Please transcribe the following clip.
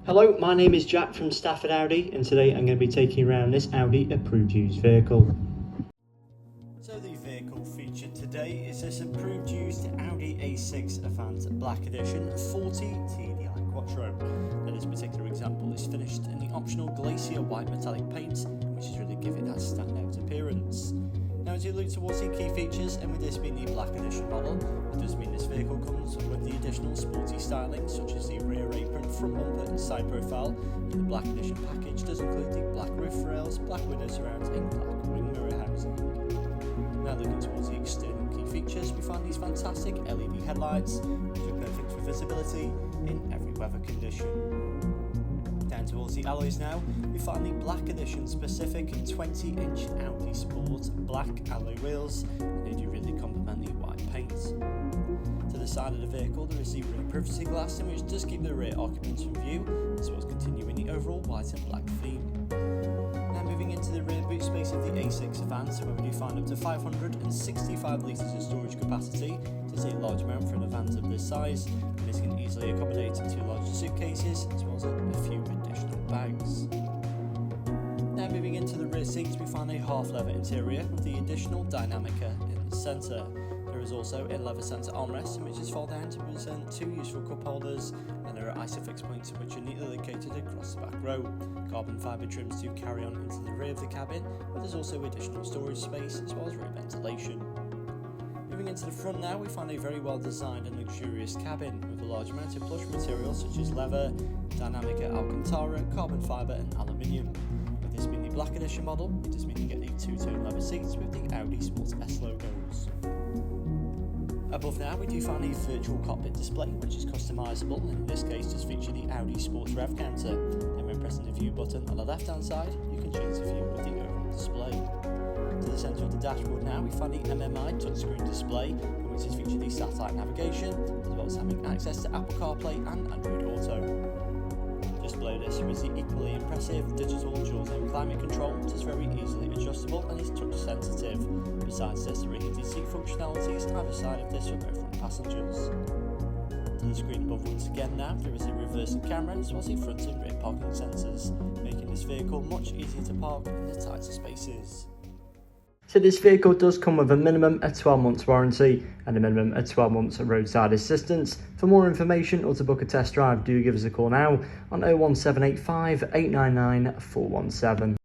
Hello, my name is Jack from Stafford Audi, and today I'm going to be taking you around this Audi approved used vehicle. So the vehicle featured today is this approved used Audi A6 Avant Black Edition 40 TDI Quattro. Now this particular example is finished in the optional Glacier White metallic paint, which is really giving that standout appearance. Now as you look towards the key features, and with this being the Black Edition model, it does mean this vehicle comes with the additional sporty styling such as the rear apron, front bumper and side profile, and the Black Edition package does include the black roof rails, black window surrounds and black wing mirror housing. Now looking towards the external key features, we find these fantastic LED headlights which are perfect for visibility in every weather condition. Down towards the alloys now, we find the Black Edition specific 20-inch Audi Sport black alloy wheels, and they do really complement the white paint. To the side of the vehicle there is the rear privacy glass, which does keep the rear occupants from view, as well as continuing the overall white and black theme. Now moving into the rear boot space of the A6 Avant, where we do find up to 565 litres of storage capacity. It is a large amount for an Avant of this size, and this can easily accommodate 2 larger suitcases as well as a few additional bags. Now moving into the rear seats, we find a half leather interior with the additional Dynamica in the centre. There is also a leather centre armrest which is fold down to present 2 useful cup holders, and there are Isofix points which are neatly located across the back row. Carbon fibre trims do carry on into the rear of the cabin, but there's also additional storage space as well as rear ventilation. Moving into the front now, we find a very well designed and luxurious cabin with a large amount of plush materials such as leather, Dynamica Alcantara, carbon fibre and aluminium. With this being the Black Edition model, it does mean you get the 2-tone leather seats with the Audi Sports S logos. Above now we do find a virtual cockpit display which is customisable, and in this case does feature the Audi Sports rev counter. Then when pressing the view button on the left hand side, you can change the view of the overall display. To the centre of the dashboard now we find the MMI touchscreen display, in which is featured the satellite navigation, as well as having access to Apple CarPlay and Android Auto. Just below this is the equally impressive digital dual zone climate control, which is very easily adjustable and is touch sensitive. Besides this, there are heated seat functionalities either side of this for both front passengers. To the screen above once again now, there is a reversing camera as well as the front and rear parking sensors, making this vehicle much easier to park in the tighter spaces. So this vehicle does come with a minimum of 12 months warranty and a minimum of 12 months of roadside assistance. For more information or to book a test drive, do give us a call now on 01785 899 417.